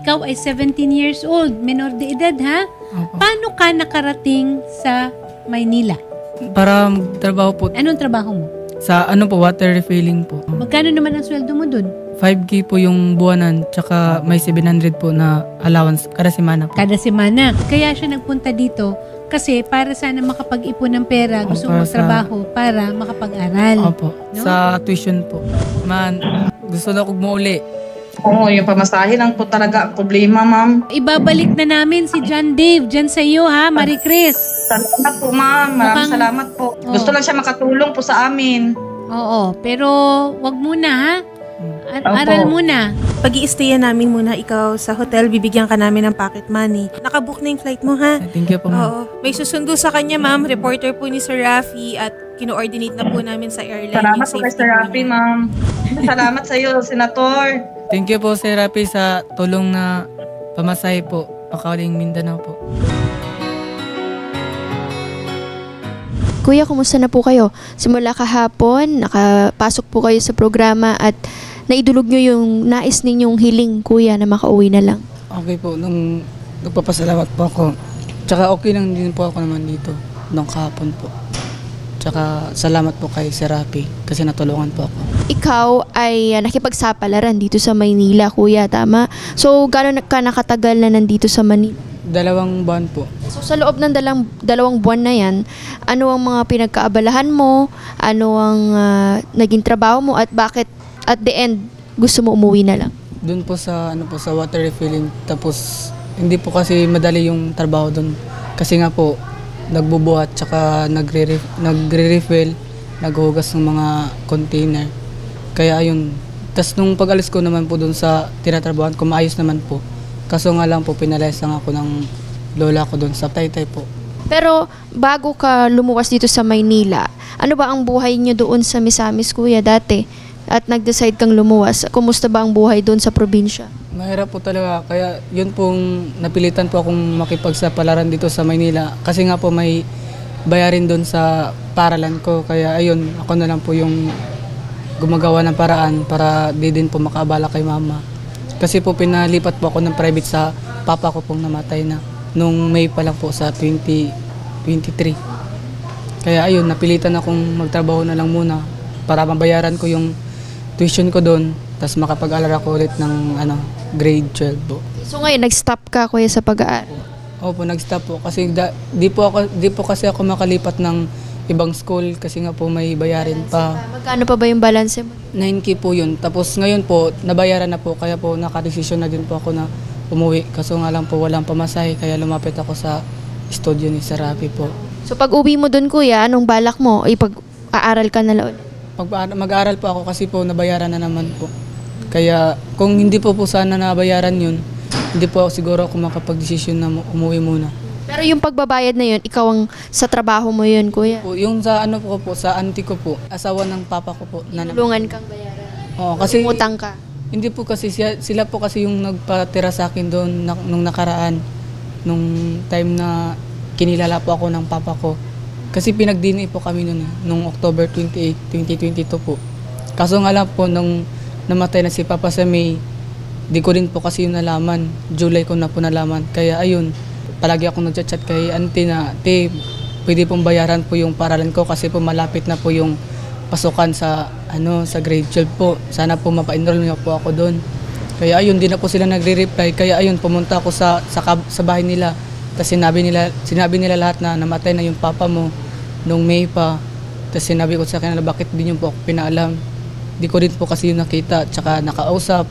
ikaw ay 17 years old, menor de edad ha? Opo. Paano ka nakarating sa Maynila? Para magtrabaho po Anong trabaho mo? sa water refilling po. Magkano naman ang sweldo mo dun? 5K po yung buwanan, tsaka may 700 po na allowance kada semana po. Kada semana. Kaya siya nagpunta dito kasi para sana makapag-ipon ng pera, gusto mo Para magtrabaho para makapag-aral. Opo. No? Sa tuition po. Gusto na kong muuli. Oo, yung pamasahe lang po talaga ang problema, ma'am. Ibabalik na namin si John Dave dyan sa iyo ha, Marie Chris. Salamat po, ma'am. Maraming salamat po. Oo. Gusto lang siya makatulong po sa amin. Oo, pero wag muna ha. Opo. Aral muna. Pag-i-stayan namin muna ikaw sa hotel, bibigyan ka namin ng pocket money. Nakabook na yung flight mo, ha? Thank you po, ma'am. Oo. May susundo sa kanya, ma'am. Reporter po ni Sir Rafi at kino-ordinate na po namin sa airline. Salamat yung po kay safety Sir po Rafi, niya. ma'am. Salamat sa iyo, Senator. Thank you po, Sir Rapi, sa tulong na pamasahe po. Pakauling Mindanao po. Kuya, kumusta na po kayo? Simula kahapon, nakapasok po kayo sa programa at naidulog nyo yung nais ninyong hiling, kuya, na makauwi na lang. Okay po, nagpapasalamat po ako. Tsaka okay lang din po ako naman dito nung kahapon po. Tsaka salamat po kay Sir Rapi kasi natulungan po ako. Ikaw ay nakipagsapalaran dito sa Maynila, kuya, tama? So, gano'n ka nakatagal na nandito sa Manila? 2 buwan po. So, sa loob ng dalawang buwan na yan, ano ang mga pinagkaabalahan mo? Ano ang naging trabaho mo? At bakit at the end, gusto mo umuwi na lang? Doon po sa sa water refilling, tapos hindi po kasi madali yung trabaho doon. Kasi nga po nagbubuhat tsaka nagre-refill, naghuhugas ng mga container. Kaya ayun. Tas nung pag-alis ko naman po doon sa tinatrabahoan ko, maayos naman po. Kaso nga lang po pinalayas lang ako ng lola ko doon sa Taytay po. Pero bago ka lumuwas dito sa Maynila, ano ba ang buhay niyo doon sa Misamis, kuya, dati? At nag-decide kang lumuwas. Kumusta ba ang buhay doon sa probinsya? Mahirap po talaga. Kaya yun pong napilitan po akong makipagsapalaran dito sa Maynila. Kasi nga po may bayarin doon sa paralan ko. Kaya ayun, ako na lang po yung gumagawa ng paraan para di din po makaabala kay mama. Kasi po pinalipat po ako ng private sa papa ko pong namatay na. Nung May pa lang po sa 2023. Kaya ayun, napilitan akong magtrabaho na lang muna para mabayaran ko yung tuition ko doon. Tapos makapag-aral ako ulit ng grade 12 po. So ngayon, nag-stop ka, kuya, sa pag-aaral? Opo, nag-stop po. Kasi di po kasi ako makalipat ng ibang school kasi nga po may bayarin pa. Magkano pa ba yung balance mo? 9K po yun. Tapos ngayon po, nabayaran na po. Kaya po nakadesisyon na din po ako na umuwi. Kaso nga lang po walang pamasahe. Kaya lumapit ako sa studio ni Sir Rafi po. So pag uwi mo doon, kuya, anong balak mo? Ipag-aaral ka na lang? Mag-aaral po ako kasi po nabayaran na naman po. Kaya kung hindi po sana nabayaran yun, hindi po siguro ako makapag-desisyon na umuwi muna. Pero yung pagbabayad na yun, ikaw ang sa trabaho mo yun, kuya? Yung sa sa auntie ko po, asawa ng papa ko po. Tulungan kang bayaran? Oo, kasi umutang ka? Hindi po kasi sila po kasi yung nagpatira sa akin doon nung nakaraan. Nung time na kinilala po ako ng papa ko. Kasi pinag-DNA po kami noon nung October 28, 2022 po. Kaso nga lang po nung namatay na si Papa sa May, di ko rin po kasi yung nalaman. July ko na po nalaman. Kaya ayun, palagi akong nagchat-chat kay auntie na, pwede pong bayaran po yung paralan ko kasi po malapit na po yung pasukan sa grade 12 po. Sana po mapa-enroll niyo po ako doon. Kaya ayun, di na po sila nagre-reply. Kaya ayun, pumunta ako sa bahay nila. Tapos sinabi nila lahat na namatay na yung papa mo nung May pa. Tapos sinabi ko sa kanila, bakit di niyo po ako pinaalam? Di ko rin po kasi yung nakita, tsaka nakausap,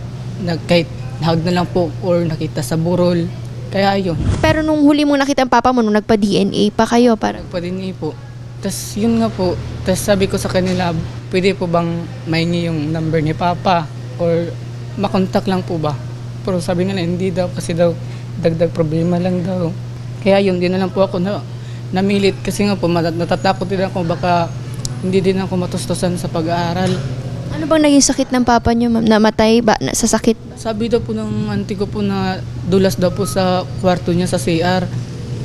kahit nahag na lang po or nakita sa burol. Kaya ayun. Pero nung huli mo nakita ang papa mo, nung nagpa-DNA pa kayo? Nagpa-DNA po. Tapos yun nga po, tapos sabi ko sa kanila, pwede po bang maingi yung number ni papa? Or makontak lang po ba? Pero sabi nila, hindi daw kasi daw dagdag problema lang daw. Kaya yun, di na lang po ako namilit kasi nga po natatakot din ako baka hindi din ako matustusan sa pag-aaral. Ano bang naging sakit ng papa niyo, ma'am? Namatay ba sa sakit? Sabi daw po ng auntie ko po na dulas daw po sa kwarto niya sa CR.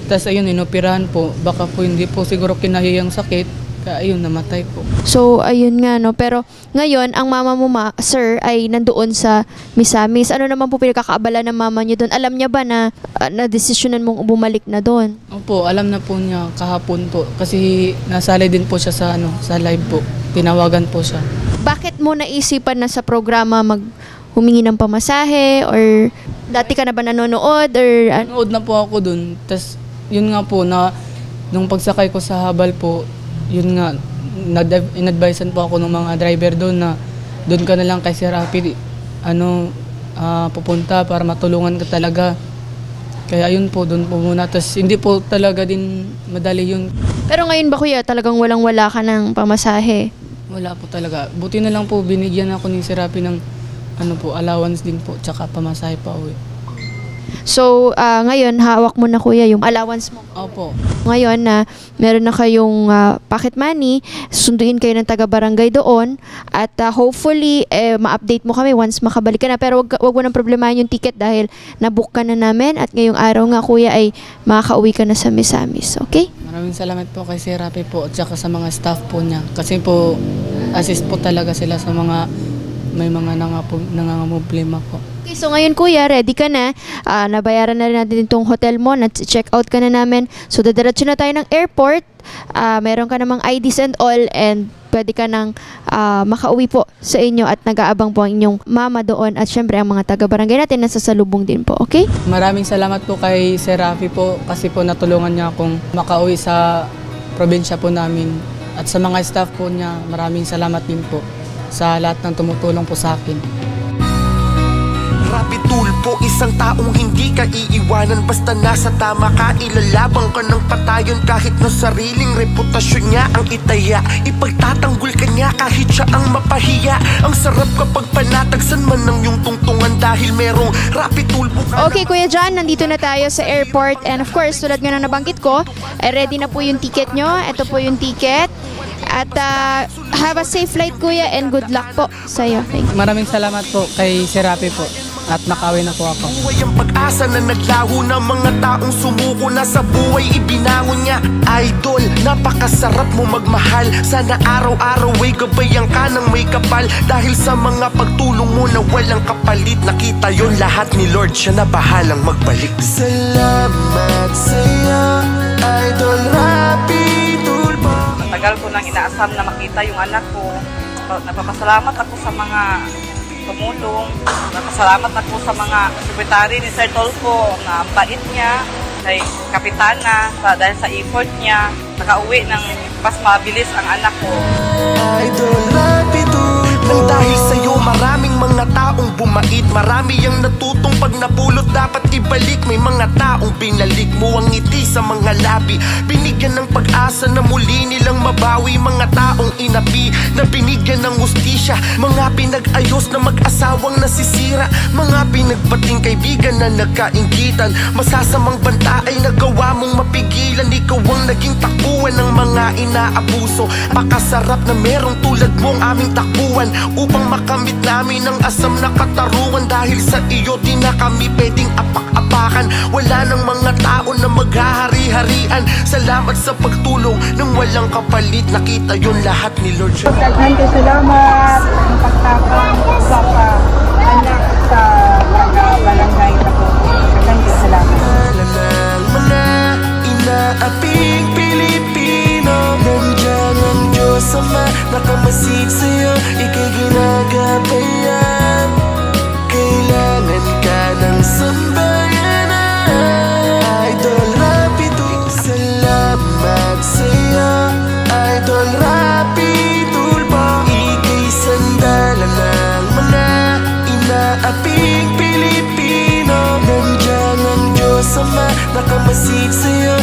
Tapos ayun, inoperahan po. Baka po hindi po siguro kinaya yung sakit. Kaya ayun, namatay po. So, ayun nga, no? Pero ngayon, ang mama mo, sir, ay nandoon sa Misamis. Ano naman po pinagkakaabala ng mama niyo doon? Alam niya ba na na-desisyonan mong bumalik na doon? Opo, alam na po niya kahapon po. Kasi nasali din po siya sa live po. Tinawagan po siya. Bakit mo naisipan na sa programa humingi ng pamasahe? Or dati ka na ba nanonood? Or Nanood na po ako doon. Tapos, yun nga po, nung pagsakay ko sa habal po, yun nga, in-advisean po ako ng mga driver doon na doon ka na lang kay Sir Rafi, pupunta para matulungan ka talaga. Kaya yun po, doon po muna. Tapos hindi po talaga din madali yun. pero ngayon ba, kuya, talagang walang-wala ka ng pamasahe? Wala po talaga. Buti na lang po, binigyan ako ni Sir Rafi ng allowance din po, tsaka pamasahe pa uwi. So, ngayon, hawak mo na, kuya, yung allowance mo. Opo. Ngayon na meron na kayong pocket money, sunduin kayo ng taga-barangay doon at hopefully ma-update mo kami once makabalik ka na. Pero wag mo nang problemahin yung ticket dahil nabook ka na namin at ngayong araw nga, kuya, ay makakauwi ka na sa Misamis. Okay? Maraming salamat po kay Sir Rafi po at saka sa mga staff po niya. Kasi po, assist po talaga sila sa may mga nangangamoblema po. Okay, so ngayon, kuya, ready ka na. Nabayaran na rin natin itong hotel mo. Na-check out ka na namin. So, dadiretso na tayo ng airport. Meron ka namang IDs and all. And pwede ka nang makauwi po sa inyo. At nag-aabang po ang inyong mama doon. At syempre, ang mga taga-barangay natin nasa salubong din po. Okay? Maraming salamat po kay Sir Rafi po kasi po natulungan niya akong makauwi sa probinsya po namin. At sa mga staff po niya, maraming salamat din po sa lahat ng tumutulong po sa akin. Rapi Tulpo, isang taong hindi ka iiwanan. Basta nasa tama ka, ilalabang ka ng patayon. Kahit na sariling reputasyon niya ang itaya, ipagtatanggol ka niya kahit siya ang mapahiya. Ang sarap kapag panatagsan man ng iyong tungtungan dahil merong Rapi Tulpo ka. Okay, Kuya John, nandito na tayo sa airport. And of course, tulad nga na nabanggit ko, ready na po yung ticket nyo. Ito po yung ticket. At have a safe flight, Kuya, and good luck po sa'yo. Thank you. Maraming salamat po kay Sir Rafi po at nakauwi na po ako. Buhay ang pag-asa na naglaho ng mga taong sumuko na sa buhay ibinangon niya. Idol, napakasarap mo magmahal. Sana araw-araw ay gabayan ka ng may kapal. Dahil sa mga pagtulong mo na walang kapalit, nakita yon lahat ni Lord, siya na bahalang magbalik. Salamat sa'yo, Idol Rapi Tulpo. Matagal ko nang inaasam na makita yung anak ko. Nagpapasalamat ako sa mga tumulong. Nagpapasalamat ako sa mga sekretary ni Sir Tolpo na ang bait niya, kay Kapitana, dahil sa effort niya, nakauwi ng mas mabilis ang anak ko. Idol Rapi Tulpo. Nang dahil sa'yo maraming mga taong bumait, marami ang natutong pag napulot dapat ibalik. May mga taong binalik mo ang ngiti sa mga labi, binigyan ng pag-asa na muli nilang mabawi. Mga taong inapi na binigyan ng hustisya, mga pinag-ayos na mag-asawang nasisira, mga pinagbating kaibigan na nagkainggitan. Masasamang banta ay nagawa mong mapigilan. Ikaw ang naging takbuhan ng mga inaabuso. Pakasarap na merong tulad mong aming takbuhan upang makamit namin ang asam na katarungan. Dahil sa iyo di na kami pwedeng apak-apakan. Wala nang mga tao na maghahari-harian. Salamat sa pagtulong nang walang kapalit. Nakita yon lahat ni Lord. Daghan ka salamat ang pagtapang sa anak sa barangay na po. Daghan ka salamat. Ng mga inaaping Pilipino, nandiyan ang Diyos Ama, nakamasid sa'yo, ika'y ginagabayan. Kailangan ka ng sambayanan. Idol Rapi Tulpo, salamat sa'yo, Idol Rapi Tulpo. Ika'y sandalan ng mga inaaping Pilipino, nandiyan ang Diyos Ama, nakamasid sa'yo,